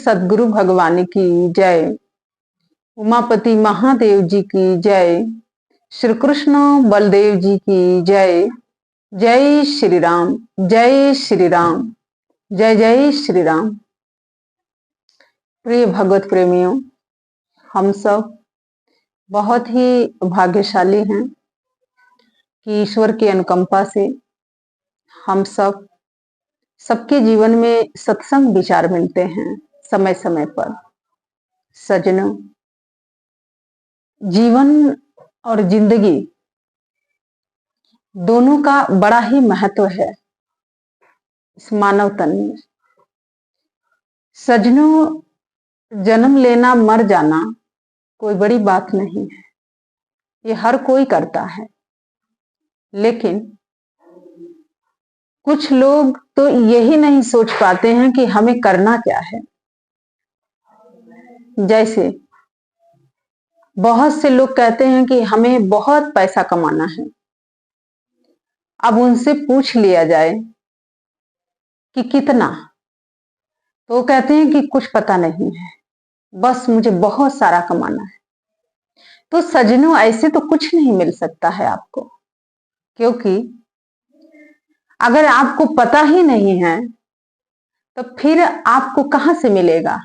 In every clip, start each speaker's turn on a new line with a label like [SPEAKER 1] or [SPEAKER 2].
[SPEAKER 1] सदगुरु भगवान की जय। उमापति महादेव जी की जय। श्री कृष्ण बलदेव जी की जय। जय श्री राम, जय श्री राम, जय जय श्री राम। प्रिय भगवत प्रेमियों, हम सब बहुत ही भाग्यशाली हैं कि ईश्वर की अनुकंपा से हम सबके जीवन में सत्संग विचार मिलते हैं समय समय पर। सज्जनों, जीवन और जिंदगी दोनों का बड़ा ही महत्व है इस मानव तन में। सज्जनों, जन्म लेना मर जाना कोई बड़ी बात नहीं है, ये हर कोई करता है। लेकिन कुछ लोग तो यही नहीं सोच पाते हैं कि हमें करना क्या है। जैसे बहुत से लोग कहते हैं कि हमें बहुत पैसा कमाना है। अब उनसे पूछ लिया जाए कि कितना, तो वो कहते हैं कि कुछ पता नहीं है, बस मुझे बहुत सारा कमाना है। तो सज्जनों, ऐसे तो कुछ नहीं मिल सकता है आपको, क्योंकि अगर आपको पता ही नहीं है तो फिर आपको कहां से मिलेगा।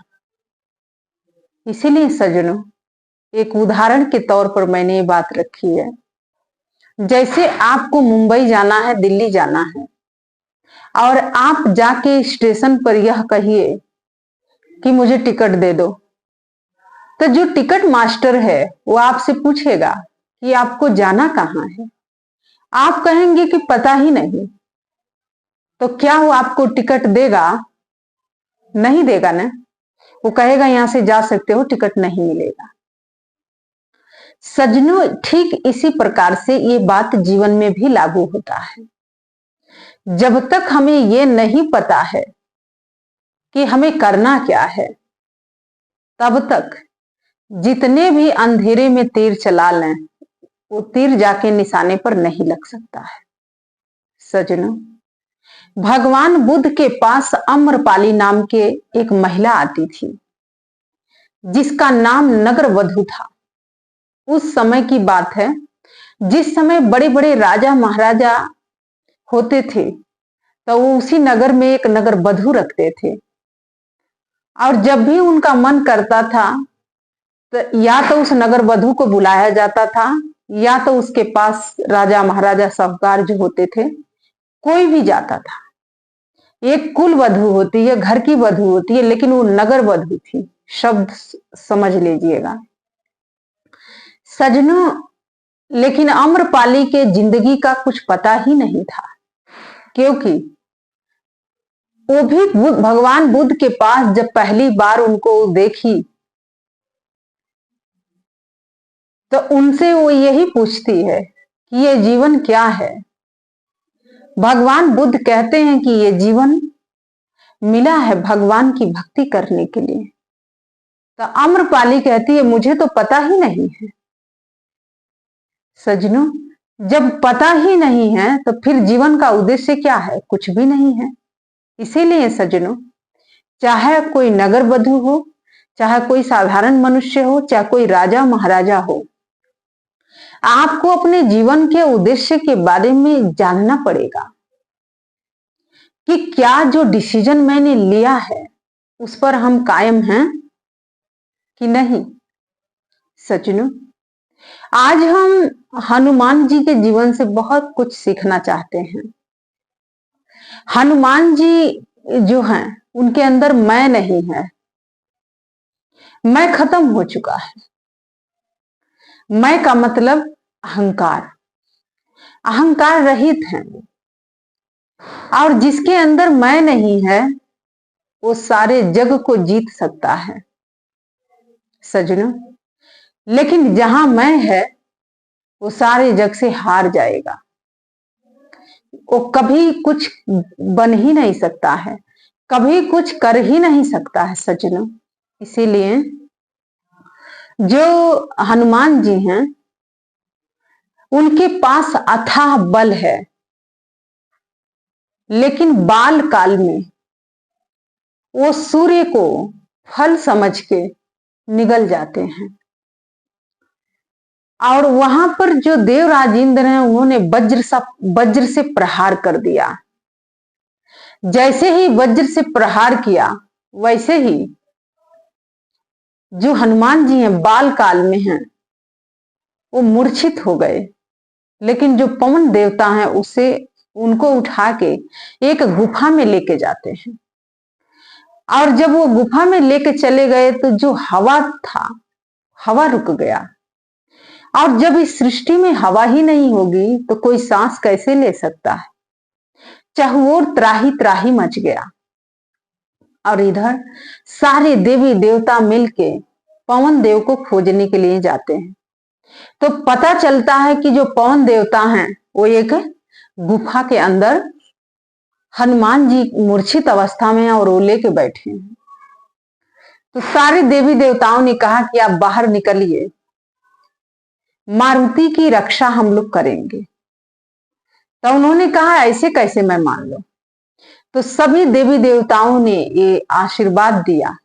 [SPEAKER 1] इसीलिए सज्जनों, एक उदाहरण के तौर पर मैंने ये बात रखी है। जैसे आपको मुंबई जाना है, दिल्ली जाना है, और आप जाके स्टेशन पर यह कहिए कि मुझे टिकट दे दो, तो जो टिकट मास्टर है वो आपसे पूछेगा कि आपको जाना कहाँ है। आप कहेंगे कि पता ही नहीं, तो क्या वो आपको टिकट देगा? नहीं देगा ना। वो कहेगा यहां से जा सकते हो, टिकट नहीं मिलेगा। सज्जनों, ठीक इसी प्रकार से ये बात जीवन में भी लागू होता है। जब तक हमें ये नहीं पता है कि हमें करना क्या है, तब तक जितने भी अंधेरे में तीर चला लें, वो तीर जाके निशाने पर नहीं लग सकता है। सज्जनों, भगवान बुद्ध के पास अम्रपाली नाम के एक महिला आती थी, जिसका नाम नगरवधु था। उस समय की बात है जिस समय बड़े बड़े राजा महाराजा होते थे, तो वो उसी नगर में एक नगरवधु रखते थे। और जब भी उनका मन करता था तो या तो उस नगरवधु को बुलाया जाता था, या तो उसके पास राजा महाराजा साहूकार जो होते थे कोई भी जाता था। एक कुल वधु होती है, घर की वधु होती है, लेकिन वो नगर वधु थी। शब्द समझ लीजिएगा सज्जनों। लेकिन अम्रपाली के जिंदगी का कुछ पता ही नहीं था, क्योंकि वो भी भगवान बुद्ध के पास जब पहली बार उनको देखी तो उनसे वो यही पूछती है कि ये जीवन क्या है। भगवान बुद्ध कहते हैं कि ये जीवन मिला है भगवान की भक्ति करने के लिए। तो अम्रपाली कहती है मुझे तो पता ही नहीं है। सज्जनों, जब पता ही नहीं है तो फिर जीवन का उद्देश्य क्या है? कुछ भी नहीं है। इसीलिए सज्जनों, चाहे कोई नगर वधु हो, चाहे कोई साधारण मनुष्य हो, चाहे कोई राजा महाराजा हो, आपको अपने जीवन के उद्देश्य के बारे में जानना पड़ेगा कि क्या जो डिसीजन मैंने लिया है उस पर हम कायम हैं कि नहीं। सज्जनों, आज हम हनुमान जी के जीवन से बहुत कुछ सीखना चाहते हैं। हनुमान जी जो हैं उनके अंदर मैं नहीं है, मैं खत्म हो चुका है। मैं का मतलब अहंकार, अहंकार रहित है। और जिसके अंदर मैं नहीं है वो सारे जग को जीत सकता है सज्जनों। लेकिन जहां मैं है वो सारे जग से हार जाएगा, वो कभी कुछ बन ही नहीं सकता है, कभी कुछ कर ही नहीं सकता है सज्जनों। इसीलिए जो हनुमान जी हैं उनके पास अथाह बल है, लेकिन बाल काल में वो सूर्य को फल समझ के निगल जाते हैं। और वहां पर जो देवराज इंद्र हैं उन्होंने वज्र से प्रहार कर दिया। जैसे ही वज्र से प्रहार किया वैसे ही जो हनुमान जी हैं बाल काल में हैं वो मूर्छित हो गए। लेकिन जो पवन देवता हैं उनको उठा के एक गुफा में लेके जाते हैं। और जब वो गुफा में लेके चले गए तो जो हवा था, हवा रुक गया। और जब इस सृष्टि में हवा ही नहीं होगी तो कोई सांस कैसे ले सकता है। चहुओर त्राही त्राही मच गया। और इधर सारे देवी देवता मिलके पवन देव को खोजने के लिए जाते हैं। तो पता चलता है कि जो पवन देवता हैं वो एक गुफा के अंदर हनुमान जी मूर्छित अवस्था में और वो लेके बैठे हैं। तो सारे देवी देवताओं ने कहा कि आप बाहर निकलिए, मारुति की रक्षा हम लोग करेंगे। तो उन्होंने कहा ऐसे कैसे मैं मान लूं। तो सभी देवी देवताओं ने ये आशीर्वाद दिया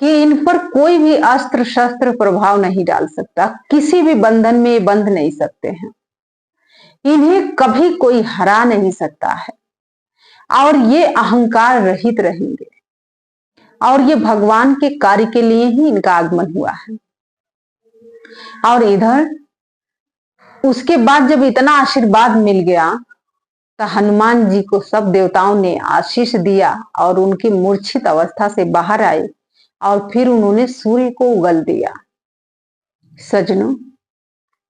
[SPEAKER 1] कि इन पर कोई भी अस्त्र शस्त्र प्रभाव नहीं डाल सकता, किसी भी बंधन में ये बंध नहीं सकते हैं, इन्हें कभी कोई हरा नहीं सकता है और ये अहंकार रहित रहेंगे और ये भगवान के कार्य के लिए ही इनका आगमन हुआ है। और इधर उसके बाद जब इतना आशीर्वाद मिल गया तो हनुमान जी को सब देवताओं ने आशीष दिया और उनकी मूर्छित अवस्था से बाहर आए और फिर उन्होंने सूर्य को उगल दिया। सजनों,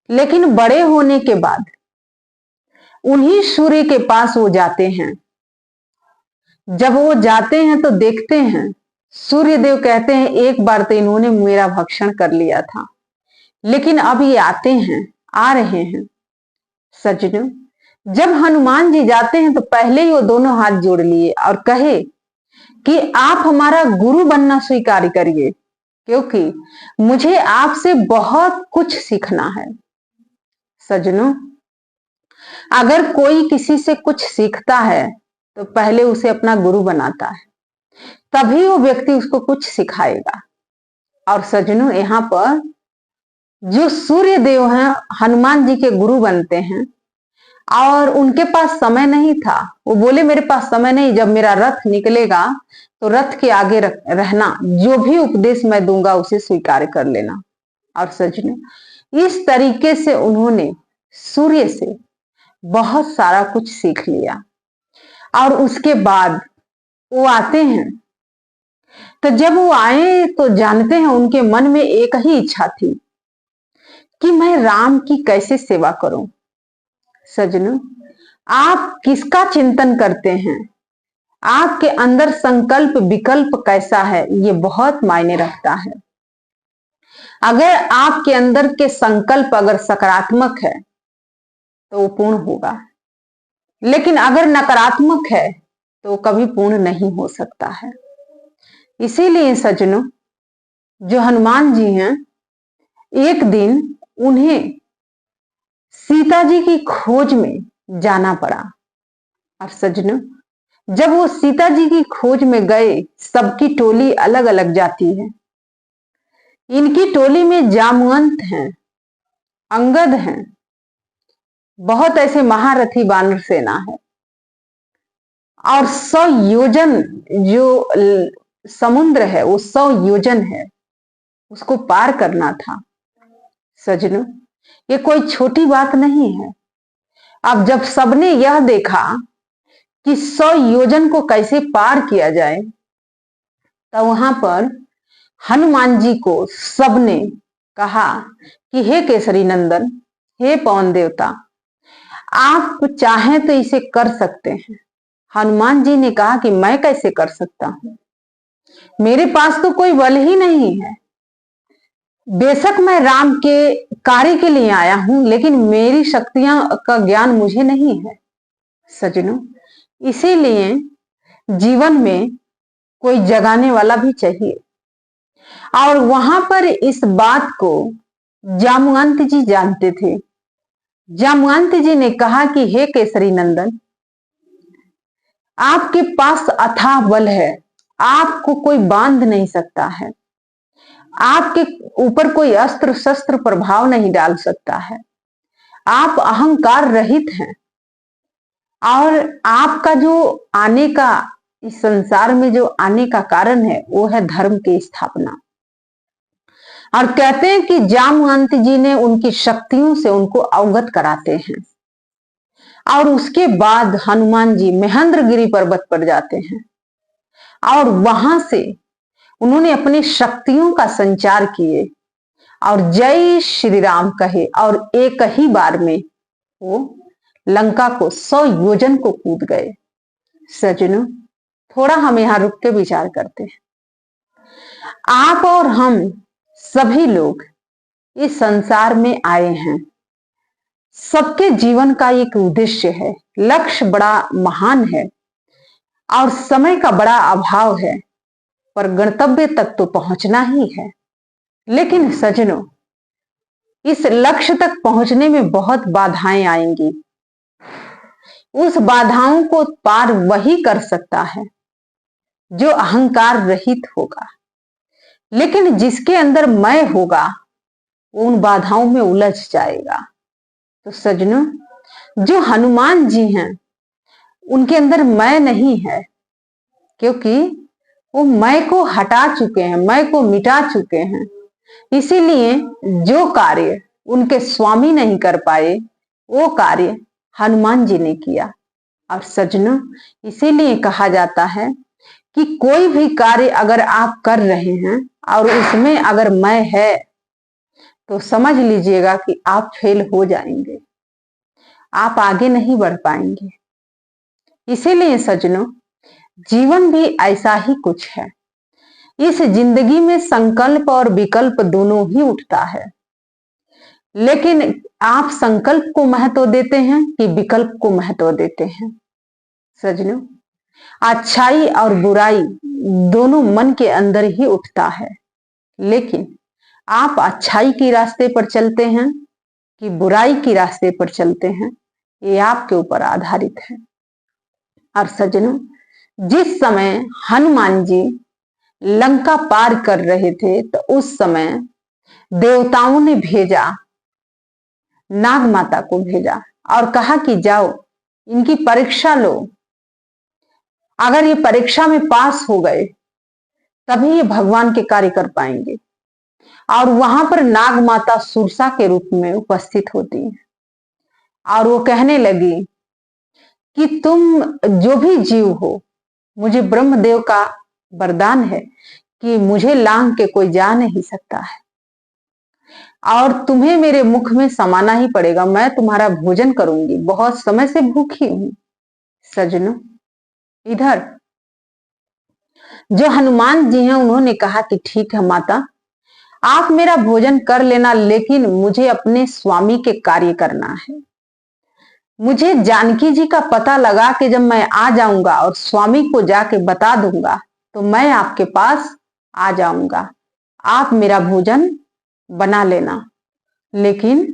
[SPEAKER 1] लेकिन बड़े होने के बाद उन्हीं सूर्य के पास वो जाते हैं। जब वो जाते हैं तो देखते हैं सूर्य देव कहते हैं एक बार तो इन्होंने मेरा भक्षण कर लिया था, लेकिन अब ये आते हैं, आ रहे हैं। सजनों, जब हनुमान जी जाते हैं तो पहले ही वो दोनों हाथ जोड़ लिए और कहे कि आप हमारा गुरु बनना स्वीकार करिए, क्योंकि मुझे आपसे बहुत कुछ सीखना है। सजनों, अगर कोई किसी से कुछ सीखता है तो पहले उसे अपना गुरु बनाता है, तभी वो व्यक्ति उसको कुछ सिखाएगा। और सजनों, यहाँ पर जो सूर्य देव हैं हनुमान जी के गुरु बनते हैं और उनके पास समय नहीं था। वो बोले मेरे पास समय नहीं, जब मेरा रथ निकलेगा तो रथ के आगे रहना, जो भी उपदेश मैं दूंगा उसे स्वीकार कर लेना। और सजनों, इस तरीके से उन्होंने सूर्य से बहुत सारा कुछ सीख लिया। और उसके बाद वो आते हैं। तो जब वो आए तो जानते हैं उनके मन में एक ही इच्छा थी कि मैं राम की कैसे सेवा करूं। सजनों, आप किसका चिंतन करते हैं, आपके अंदर संकल्प विकल्प कैसा है, ये बहुत मायने रखता है। अगर आपके अंदर के संकल्प अगर सकारात्मक है तो वो पूर्ण होगा, लेकिन अगर नकारात्मक है तो कभी पूर्ण नहीं हो सकता है। इसीलिए सजनों, जो हनुमान जी हैं, एक दिन उन्हें सीता जी की खोज में जाना पड़ा। और सजनों, जब वो सीता जी की खोज में गए, सबकी टोली अलग अलग जाती है। इनकी टोली में जामवंत हैं, अंगद हैं, बहुत ऐसे महारथी वानर सेना है। और 100 योजन जो समुद्र है वो 100 योजन है, उसको पार करना था। सजनों, ये कोई छोटी बात नहीं है। अब जब सबने यह देखा कि 100 योजन को कैसे पार किया जाए, तो वहां पर हनुमान जी को सबने कहा कि हे केसरी नंदन, हे पवन देवता, आप चाहें तो इसे कर सकते हैं। हनुमान जी ने कहा कि मैं कैसे कर सकता हूं, मेरे पास तो कोई बल ही नहीं है। बेशक मैं राम के कार्य के लिए आया हूं, लेकिन मेरी शक्तियां का ज्ञान मुझे नहीं है। सजनों, इसीलिए जीवन में कोई जगाने वाला भी चाहिए। और वहां पर इस बात को जामवंत जी जानते थे। जामवंत जी ने कहा कि हे केसरी नंदन, आपके पास अथाह बल है, आपको कोई बांध नहीं सकता है, आपके ऊपर कोई अस्त्र शस्त्र प्रभाव नहीं डाल सकता है। आप अहंकार रहित हैं और आपका जो आने का, इस संसार में जो आने का कारण है वो है धर्म की स्थापना। और कहते हैं कि जामवंत जी ने उनकी शक्तियों से उनको अवगत कराते हैं और उसके बाद हनुमान जी महेंद्रगिरी पर्वत पर जाते हैं और वहां से उन्होंने अपनी शक्तियों का संचार किए और जय श्री राम कहे और एक ही बार में वो लंका को 100 योजन को कूद गए। सज्जनों, थोड़ा हम यहां रुक के विचार करते हैं। आप और हम सभी लोग इस संसार में आए हैं, सबके जीवन का एक उद्देश्य है, लक्ष्य बड़ा महान है और समय का बड़ा अभाव है, पर गंतव्य तक तो पहुंचना ही है। लेकिन सज्जनों, इस लक्ष्य तक पहुंचने में बहुत बाधाएं आएंगी। उस बाधाओं को पार वही कर सकता है जो अहंकार रहित होगा, लेकिन जिसके अंदर मैं होगा वो उन बाधाओं में उलझ जाएगा। तो सज्जनों, जो हनुमान जी हैं उनके अंदर मैं नहीं है, क्योंकि वो मैं को हटा चुके हैं, मैं को मिटा चुके हैं। इसीलिए जो कार्य उनके स्वामी नहीं कर पाए वो कार्य हनुमान जी ने किया। और सज्जनों, इसीलिए कहा जाता है कि कोई भी कार्य अगर आप कर रहे हैं और उसमें अगर मैं है तो समझ लीजिएगा कि आप फेल हो जाएंगे, आप आगे नहीं बढ़ पाएंगे। इसीलिए सज्जनों, जीवन भी ऐसा ही कुछ है। इस जिंदगी में संकल्प और विकल्प दोनों ही उठता है, लेकिन आप संकल्प को महत्व देते हैं कि विकल्प को महत्व देते हैं। सज्जनों, अच्छाई और बुराई दोनों मन के अंदर ही उठता है, लेकिन आप अच्छाई के रास्ते पर चलते हैं कि बुराई के रास्ते पर चलते हैं, ये आपके ऊपर आधारित है। और सज्जनों, जिस समय हनुमान जी लंका पार कर रहे थे तो उस समय देवताओं ने भेजा, नाग माता को भेजा और कहा कि जाओ इनकी परीक्षा लो, अगर ये परीक्षा में पास हो गए तभी ये भगवान के कार्य कर पाएंगे। और वहां पर नाग माता सुरसा के रूप में उपस्थित होती है और वो कहने लगी कि तुम जो भी जीव हो, मुझे ब्रह्मदेव का वरदान है कि मुझे लांग के कोई जा नहीं सकता है और तुम्हें मेरे मुख में समाना ही पड़ेगा। मैं तुम्हारा भोजन करूंगी, बहुत समय से भूखी हूं। सज्जनों, इधर जो हनुमान जी हैं उन्होंने कहा कि ठीक है माता, आप मेरा भोजन कर लेना, लेकिन मुझे अपने स्वामी के कार्य करना है। मुझे जानकी जी का पता लगा कि जब मैं आ जाऊंगा और स्वामी को जाके बता दूंगा तो मैं आपके पास आ जाऊंगा, आप मेरा भोजन बना लेना। लेकिन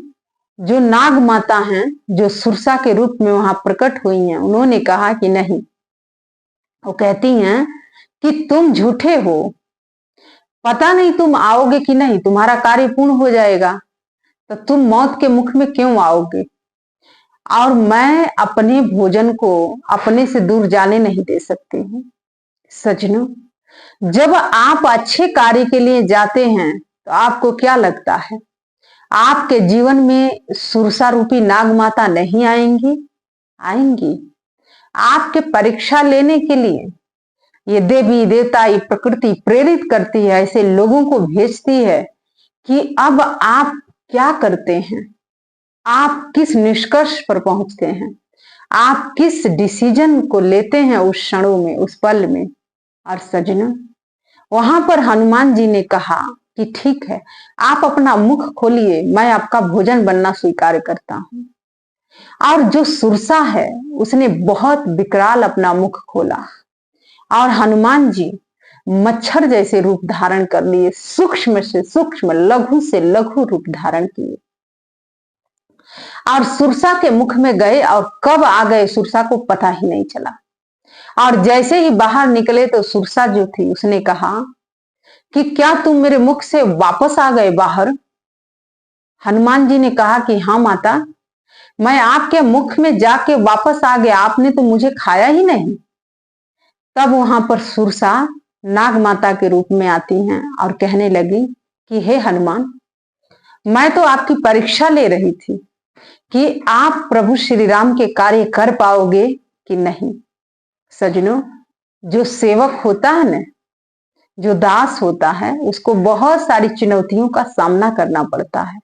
[SPEAKER 1] जो नाग माता हैं, जो सुरसा के रूप में वहां प्रकट हुई हैं, उन्होंने कहा कि नहीं। वो कहती हैं कि तुम झूठे हो, पता नहीं तुम आओगे कि नहीं, तुम्हारा कार्य पूर्ण हो जाएगा तो तुम मौत के मुख में क्यों आओगे, और मैं अपने भोजन को अपने से दूर जाने नहीं दे सकती हूँ। सज्जनों, जब आप अच्छे कार्य के लिए जाते हैं तो आपको क्या लगता है, आपके जीवन में सुरसा रूपी नाग माता नहीं आएंगी? आएंगी। आपके परीक्षा लेने के लिए ये देवी देवता, ये प्रकृति प्रेरित करती है, ऐसे लोगों को भेजती है कि अब आप क्या करते हैं, आप किस निष्कर्ष पर पहुंचते हैं, आप किस डिसीजन को लेते हैं उस क्षणों में, उस पल में। और सज्जनों, वहां पर हनुमान जी ने कहा कि ठीक है, आप अपना मुख खोलिए, मैं आपका भोजन बनना स्वीकार करता हूं। और जो सुरसा है उसने बहुत विकराल अपना मुख खोला और हनुमान जी मच्छर जैसे रूप धारण कर लिए, सूक्ष्म से सूक्ष्म, लघु से लघु रूप धारण किए और सुरसा के मुख में गए और कब आ गए सुरसा को पता ही नहीं चला। और जैसे ही बाहर निकले तो सुरसा जो थी उसने कहा कि क्या तुम मेरे मुख से वापस आ गए बाहर? हनुमान जी ने कहा कि हाँ माता, मैं आपके मुख में जाके वापस आ गया, आपने तो मुझे खाया ही नहीं। तब वहां पर सुरसा नाग माता के रूप में आती हैं और कहने लगी कि हे हनुमान, मैं तो आपकी परीक्षा ले रही थी कि आप प्रभु श्री राम के कार्य कर पाओगे कि नहीं। सजनों, जो सेवक होता है ना, जो दास होता है, उसको बहुत सारी चुनौतियों का सामना करना पड़ता है,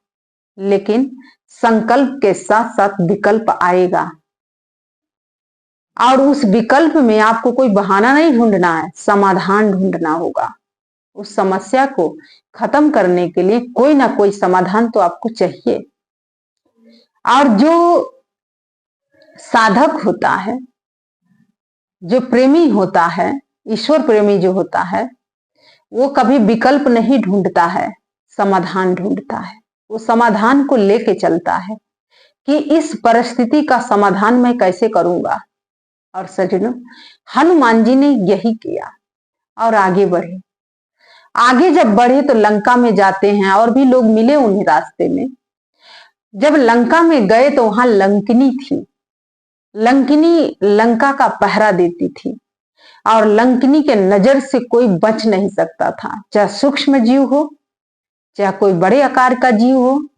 [SPEAKER 1] लेकिन संकल्प के साथ साथ विकल्प आएगा। और उस विकल्प में आपको कोई बहाना नहीं ढूंढना है, समाधान ढूंढना होगा। उस समस्या को खत्म करने के लिए कोई ना कोई समाधान तो आपको चाहिए। और जो साधक होता है, जो प्रेमी होता है, ईश्वर प्रेमी जो होता है, वो कभी विकल्प नहीं ढूंढता है, समाधान ढूंढता है। वो समाधान को लेके चलता है कि इस परिस्थिति का समाधान मैं कैसे करूंगा। और सजनों, हनुमान जी ने यही किया और आगे बढ़े। आगे जब बढ़े तो लंका में जाते हैं और भी लोग मिले उन्हें रास्ते में। जब लंका में गए तो वहां लंकिनी थी। लंकिनी लंका का पहरा देती थी और लंकिनी के नजर से कोई बच नहीं सकता था, चाहे सूक्ष्म जीव हो, चाहे कोई बड़े आकार का जीव हो।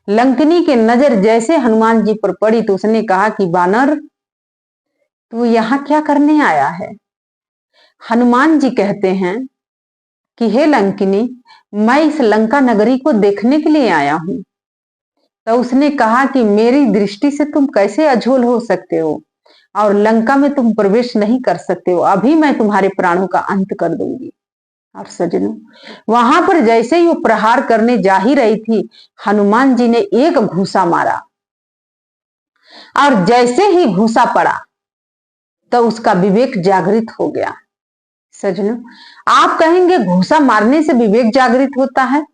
[SPEAKER 1] लंकिनी के नजर जैसे हनुमान जी पर पड़ी तो उसने कहा कि बानर, तू यहां क्या करने आया है? हनुमान जी कहते हैं कि हे लंकिनी, मैं इस लंका नगरी को देखने के लिए आया हूं। तो उसने कहा कि मेरी दृष्टि से तुम कैसे अझोल हो सकते हो और लंका में तुम प्रवेश नहीं कर सकते हो, अभी मैं तुम्हारे प्राणों का अंत कर दूंगी। और सजनों, वहां पर जैसे ही वो प्रहार करने जा ही रही थी, हनुमान जी ने एक घूसा मारा और जैसे ही घूसा पड़ा तो उसका विवेक जागृत हो गया। सजनों, आप कहेंगे घूसा मारने से विवेक जागृत होता है?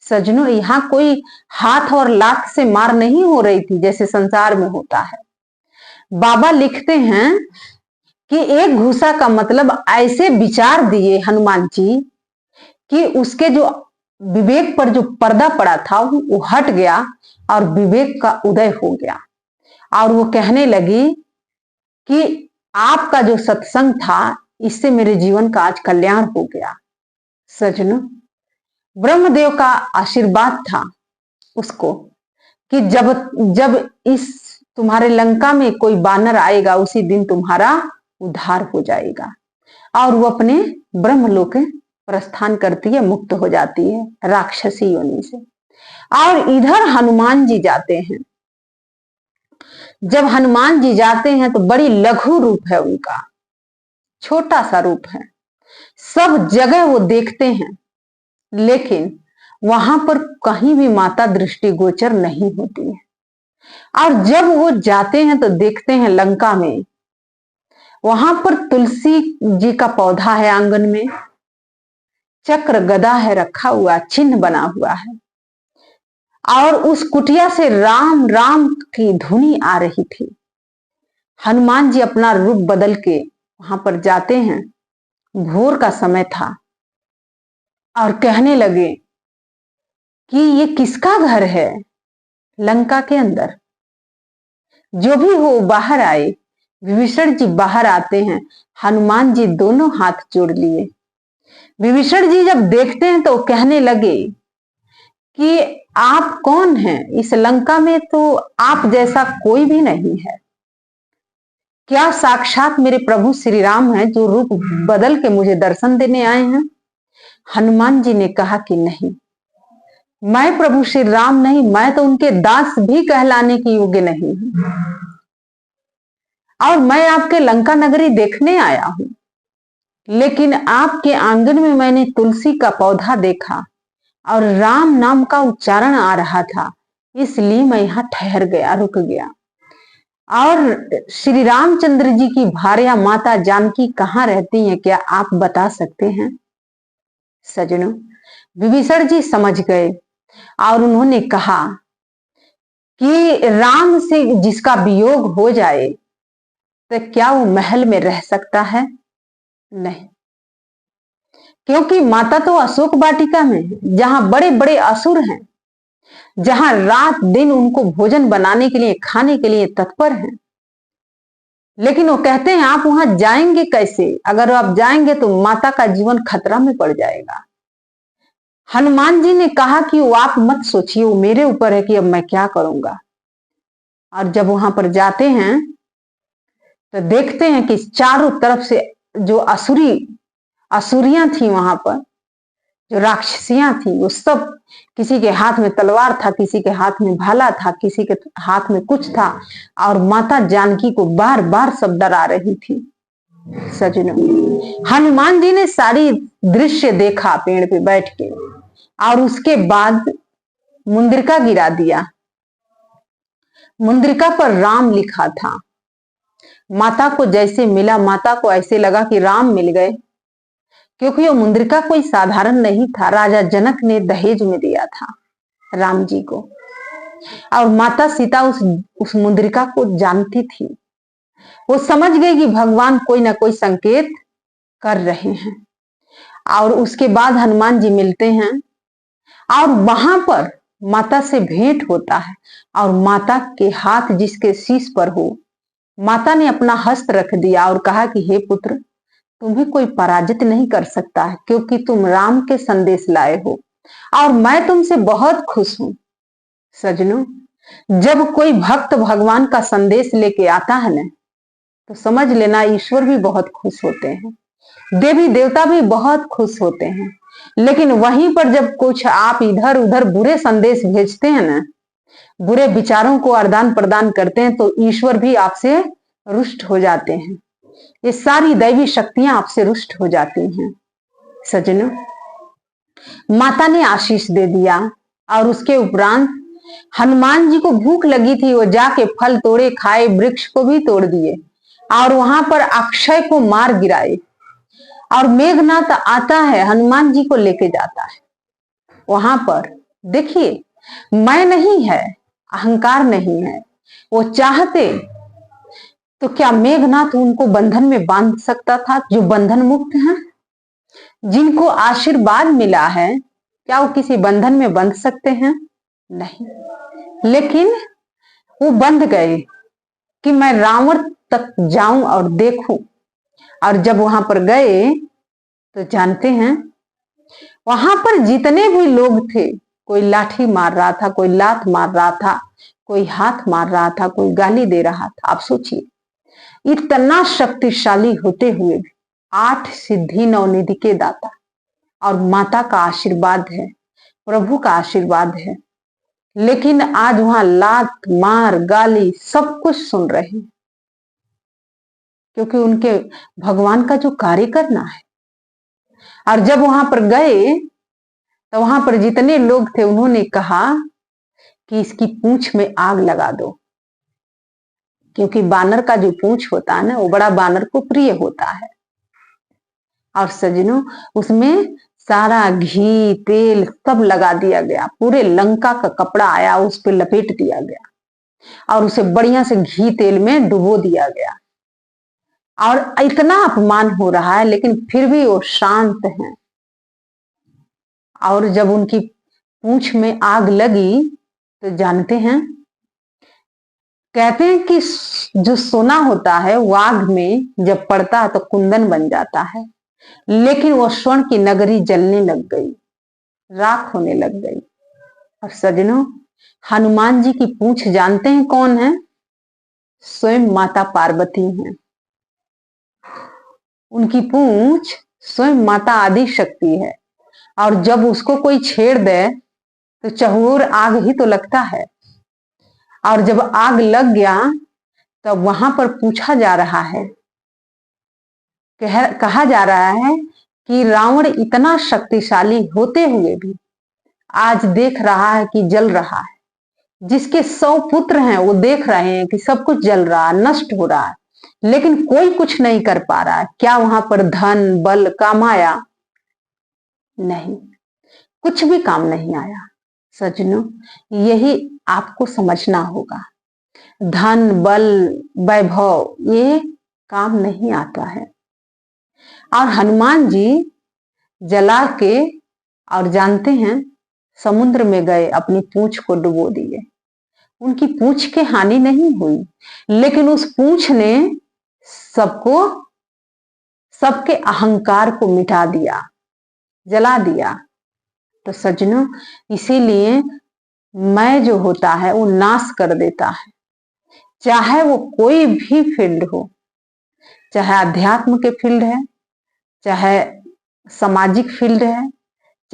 [SPEAKER 1] सजनों, यहां कोई हाथ और लात से मार नहीं हो रही थी जैसे संसार में होता है। बाबा लिखते हैं कि एक घूसा का मतलब ऐसे विचार दिए हनुमान जी कि उसके जो विवेक पर जो पर्दा पड़ा था वो हट गया और विवेक का उदय हो गया। और वो कहने लगी कि आपका जो सत्संग था, इससे मेरे जीवन का आज कल्याण हो गया। सजनों, ब्रह्मदेव का आशीर्वाद था उसको कि जब जब इस तुम्हारे लंका में कोई बानर आएगा, उसी दिन तुम्हारा उद्धार हो जाएगा। और वो अपने ब्रह्मलोक प्रस्थान करती है, मुक्त हो जाती है राक्षसी योनि से। और इधर हनुमान जी जाते हैं। जब हनुमान जी जाते हैं तो बड़ी लघु रूप है उनका, छोटा सा रूप है। सब जगह वो देखते हैं, लेकिन वहां पर कहीं भी माता दृष्टिगोचर नहीं होती है। और जब वो जाते हैं तो देखते हैं लंका में, वहां पर तुलसी जी का पौधा है, आंगन में चक्र गदा है रखा हुआ, चिन्ह बना हुआ है। और उस कुटिया से राम राम की धुनी आ रही थी। हनुमान जी अपना रूप बदल के वहां पर जाते हैं। भोर का समय था और कहने लगे कि ये किसका घर है लंका के अंदर? जो भी हो बाहर आए। विभीषण जी बाहर आते हैं, हनुमान जी दोनों हाथ जोड़ लिए। विभीषण जी जब देखते हैं तो कहने लगे कि आप कौन हैं? इस लंका में तो आप जैसा कोई भी नहीं है। क्या साक्षात मेरे प्रभु श्री राम हैं जो रूप बदल के मुझे दर्शन देने आए हैं? हनुमान जी ने कहा कि नहीं, मैं प्रभु श्री राम नहीं, मैं तो उनके दास भी कहलाने की योग्य नहीं हूं। और मैं आपके लंका नगरी देखने आया हूं, लेकिन आपके आंगन में मैंने तुलसी का पौधा देखा और राम नाम का उच्चारण आ रहा था, इसलिए मैं यहां ठहर गया, रुक गया। और श्री रामचंद्र जी की भार्या माता जानकी कहाँ रहती हैं, क्या आप बता सकते हैं? सजनों, विभीषण जी समझ गए और उन्होंने कहा कि राम से जिसका वियोग हो जाए तो क्या वो महल में रह सकता है? नहीं, क्योंकि माता तो अशोक वाटिका में है, जहां बड़े बड़े असुर हैं, जहां रात दिन उनको भोजन बनाने के लिए, खाने के लिए तत्पर हैं। लेकिन वो कहते हैं आप वहां जाएंगे कैसे? अगर आप जाएंगे तो माता का जीवन खतरा में पड़ जाएगा। हनुमान जी ने कहा कि वो आप मत सोचिए, वो मेरे ऊपर है कि अब मैं क्या करूंगा। और जब वहां पर जाते हैं तो देखते हैं कि चारों तरफ से जो असुरियां थी वहां पर, जो राक्षसियां थी, वो सब, किसी के हाथ में तलवार था, किसी के हाथ में भाला था, किसी के हाथ में कुछ था। और माता जानकी को बार बार सब डरा रही थी। सजनों, हनुमान जी ने सारी दृश्य देखा पेड़ पे बैठ के, और उसके बाद मुंद्रिका गिरा दिया। मुंद्रिका पर राम लिखा था। माता को जैसे मिला, माता को ऐसे लगा कि राम मिल गए, क्योंकि वो मुंद्रिका कोई साधारण नहीं था। राजा जनक ने दहेज में दिया था राम जी को, और माता सीता उस मुंद्रिका को जानती थी। वो समझ गई कि भगवान कोई ना कोई संकेत कर रहे हैं। और उसके बाद हनुमान जी मिलते हैं, और वहां पर माता से भेंट होता है। और माता के हाथ जिसके शीश पर हो, माता ने अपना हस्त रख दिया और कहा कि हे पुत्र, तुम्हें कोई पराजित नहीं कर सकता है, क्योंकि तुम राम के संदेश लाए हो, और मैं तुमसे बहुत खुश हूं। सजनों, जब कोई भक्त भगवान का संदेश लेके आता है ना, तो समझ लेना ईश्वर भी बहुत खुश होते हैं, देवी देवता भी बहुत खुश होते हैं। लेकिन वहीं पर जब कुछ आप इधर उधर बुरे संदेश भेजते हैं ना, बुरे विचारों को आदान प्रदान करते हैं, तो ईश्वर भी आपसे रुष्ट हो जाते हैं। ये सारी दैवी शक्तियां आपसे रुष्ट हो जाती हैं। सजनों, माता ने आशीष दे दिया, और उसके उपरांत हनुमान जी को भूख लगी थी, वो जाके फल तोड़े, खाए, वृक्ष को भी तोड़ दिए, और वहां पर अक्षय को मार गिराए। और मेघनाथ आता है, हनुमान जी को लेके जाता है। वहां पर देखिए, मैं नहीं है, अहंकार नहीं है। वो चाहते तो क्या मेघनाथ उनको बंधन में बांध सकता था? जो बंधन मुक्त हैं, जिनको आशीर्वाद मिला है, क्या वो किसी बंधन में बंध सकते हैं? नहीं। लेकिन वो बंध गए कि मैं रावण तक जाऊं और देखूं। और जब वहां पर गए तो जानते हैं, वहां पर जितने भी लोग थे, कोई लाठी मार रहा था, कोई लात मार रहा था, कोई हाथ मार रहा था, कोई गाली दे रहा था। आप सोचिए, इतना शक्तिशाली होते हुए भी 8 सिद्धि 9 निधि के दाता, और माता का आशीर्वाद है, प्रभु का आशीर्वाद है, लेकिन आज वहां लात मार गाली सब कुछ सुन रहे हैं, क्योंकि उनके भगवान का जो कार्य करना है। और जब वहां पर गए तो वहां पर जितने लोग थे, उन्होंने कहा कि इसकी पूंछ में आग लगा दो, क्योंकि बानर का जो पूंछ होता है ना, वो बड़ा बानर को प्रिय होता है। और सजनों, उसमें सारा घी तेल सब लगा दिया गया, पूरे लंका का कपड़ा आया, उस पर लपेट दिया गया, और उसे बढ़िया से घी तेल में डुबो दिया गया। और इतना अपमान हो रहा है, लेकिन फिर भी वो शांत हैं। और जब उनकी पूंछ में आग लगी तो जानते हैं, कहते हैं कि जो सोना होता है वो आग में जब पड़ता है तो कुंदन बन जाता है, लेकिन वो स्वर्ण की नगरी जलने लग गई, राख होने लग गई। और सजनों, हनुमान जी की पूंछ जानते हैं कौन है? स्वयं माता पार्वती हैं। उनकी पूंछ स्वयं माता आदि शक्ति है, और जब उसको कोई छेड़ दे तो चहुर आग ही तो लगता है। और जब आग लग गया तब वहां पर पूछा जा रहा है, कहा जा रहा है कि रावण इतना शक्तिशाली होते हुए भी आज देख रहा है कि जल रहा है। जिसके 100 पुत्र हैं वो देख रहे हैं कि सब कुछ जल रहा है, नष्ट हो रहा है, लेकिन कोई कुछ नहीं कर पा रहा है। क्या वहां पर धन बल काम आया? नहीं, कुछ भी काम नहीं आया। सजनों, यही आपको समझना होगा। धन बल वैभव ये काम नहीं आता है। और हनुमान जी जला के, और जानते हैं, समुद्र में गए, अपनी पूंछ को डुबो दिए। उनकी पूंछ के हानि नहीं हुई, लेकिन उस पूंछ ने सबको, सबके अहंकार को मिटा दिया, जला दिया। तो सज्जनों, इसीलिए मैं जो होता है वो नाश कर देता है, चाहे वो कोई भी फील्ड हो, चाहे अध्यात्म के फील्ड है, चाहे सामाजिक फील्ड है,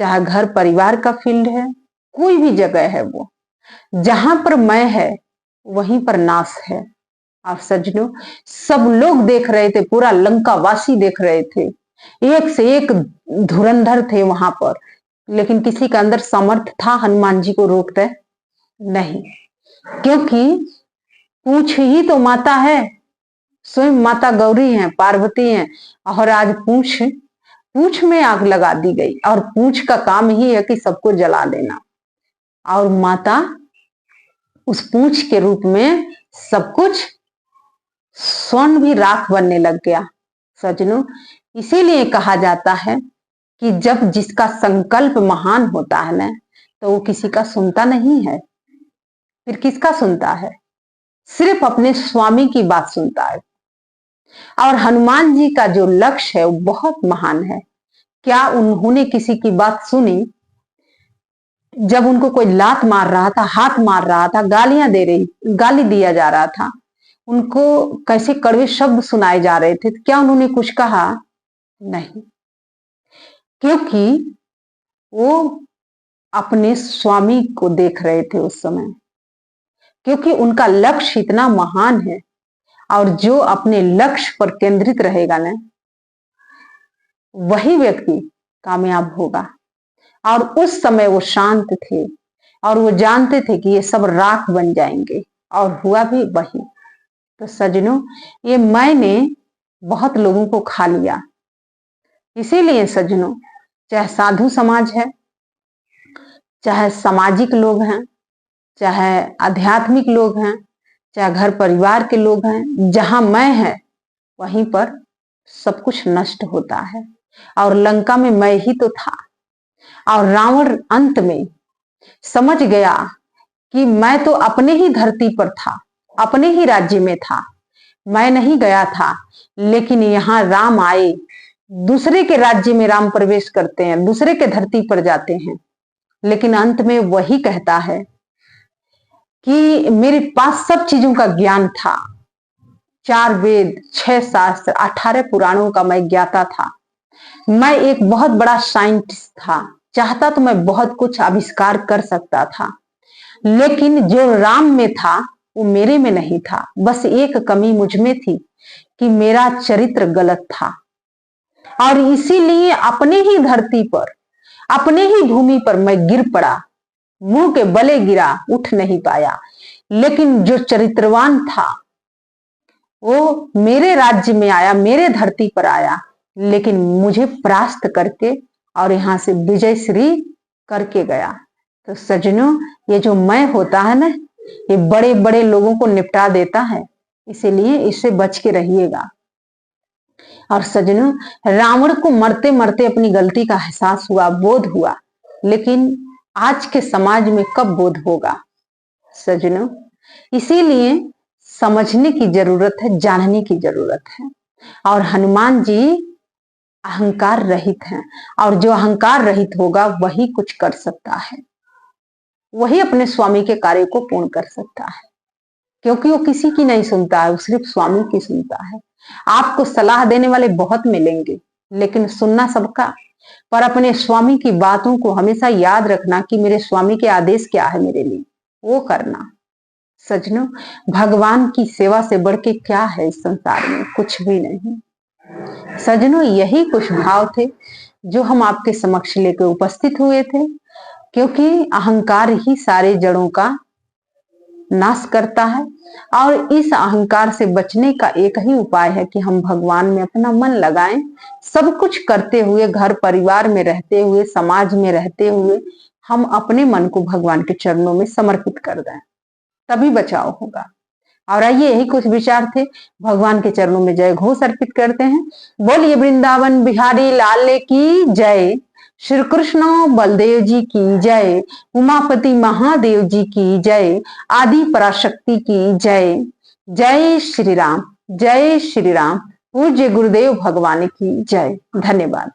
[SPEAKER 1] चाहे घर परिवार का फील्ड है, कोई भी जगह है, वो जहां पर मैं है वहीं पर नाश है। और सज्जनों, सब लोग देख रहे थे, पूरा लंका वासी देख रहे थे, एक से एक धुरंधर थे वहां पर, लेकिन किसी के अंदर सामर्थ्य था हनुमान जी को रोकते? नहीं, क्योंकि पूंछ ही तो माता है, स्वयं माता गौरी हैं, पार्वती हैं, और आज पूंछ में आग लगा दी गई, और पूंछ का काम ही है कि सबको जला देना। और माता उस पूंछ के रूप में सब कुछ, स्वर्ण भी राख बनने लग गया। सज्जनों, इसीलिए कहा जाता है कि जब जिसका संकल्प महान होता है ना, तो वो किसी का सुनता नहीं है। फिर किसका सुनता है? सिर्फ अपने स्वामी की बात सुनता है। और हनुमान जी का जो लक्ष्य है वो बहुत महान है। क्या उन्होंने किसी की बात सुनी? जब उनको कोई लात मार रहा था, हाथ मार रहा था, गाली दिया जा रहा था, उनको कैसे कड़वे शब्द सुनाए जा रहे थे, तो क्या उन्होंने कुछ कहा? नहीं, क्योंकि वो अपने स्वामी को देख रहे थे उस समय, क्योंकि उनका लक्ष्य इतना महान है। और जो अपने लक्ष्य पर केंद्रित रहेगा ना, वही व्यक्ति कामयाब होगा। और उस समय वो शांत थे, और वो जानते थे कि ये सब राख बन जाएंगे, और हुआ भी वही। तो सज्जनों, ये मैंने बहुत लोगों को खा लिया। इसीलिए सज्जनों, चाहे साधु समाज है, चाहे सामाजिक लोग हैं, चाहे आध्यात्मिक लोग हैं, चाहे घर परिवार के लोग हैं, जहां मैं है वहीं पर सब कुछ नष्ट होता है। और लंका में मैं ही तो था। और रावण अंत में समझ गया कि मैं तो अपने ही धरती पर था, अपने ही राज्य में था, मैं नहीं गया था। लेकिन यहाँ राम आए, दूसरे के राज्य में राम प्रवेश करते हैं, दूसरे के धरती पर जाते हैं, लेकिन अंत में वही कहता है कि मेरे पास सब चीजों का ज्ञान था, 4 वेद, 6 शास्त्र, 18 पुराणों का मैं ज्ञाता था। मैं एक बहुत बड़ा साइंटिस्ट था, चाहता तो मैं बहुत कुछ आविष्कार कर सकता था, लेकिन जो राम में था वो मेरे में नहीं था। बस एक कमी मुझ में थी कि मेरा चरित्र गलत था, और इसीलिए अपने ही धरती पर, अपने ही भूमि पर मैं गिर पड़ा, मुंह के बले गिरा, उठ नहीं पाया। लेकिन जो चरित्रवान था वो मेरे राज्य में आया, मेरे धरती पर आया, लेकिन मुझे परास्त करके और यहां से विजय श्री करके गया। तो सज्जनों, ये जो मैं होता है ना, ये बड़े बड़े लोगों को निपटा देता है, इसीलिए इससे बच के रहिएगा। और सज्जनों, रावण को मरते मरते अपनी गलती का एहसास हुआ, बोध हुआ, लेकिन आज के समाज में कब बोध होगा सज्जनों? इसीलिए समझने की जरूरत है, जानने की जरूरत है। और हनुमान जी अहंकार रहित हैं, और जो अहंकार रहित होगा वही कुछ कर सकता है, वही अपने स्वामी के कार्य को पूर्ण कर सकता है, क्योंकि वो किसी की नहीं सुनता है, वो सिर्फ स्वामी की सुनता है। आपको सलाह देने वाले बहुत मिलेंगे, लेकिन सुनना सबका, पर अपने स्वामी की बातों को हमेशा याद रखना कि मेरे स्वामी के आदेश क्या है मेरे लिए, वो करना। सज्जनों, भगवान की सेवा से बढ़ के क्या है इस संसार में? कुछ भी नहीं। सज्जनों, यही कुछ भाव थे जो हम आपके समक्ष लेकर उपस्थित हुए थे, क्योंकि अहंकार ही सारे जड़ों का नाश करता है। और इस अहंकार से बचने का एक ही उपाय है कि हम भगवान में अपना मन लगाएं, सब कुछ करते हुए, घर परिवार में रहते हुए, समाज में रहते हुए हम अपने मन को भगवान के चरणों में समर्पित कर दें, तभी बचाव होगा। और आइए यही कुछ विचार थे, भगवान के चरणों में जय घोष अर्पित करते हैं। बोलिए वृंदावन बिहारी लाल की जय, श्री कृष्ण बलदेव जी की जय, उमापति महादेव जी की जय, आदि पराशक्ति की जय। जय श्री राम, जय श्री राम। पूज्य गुरुदेव भगवान की जय। धन्यवाद।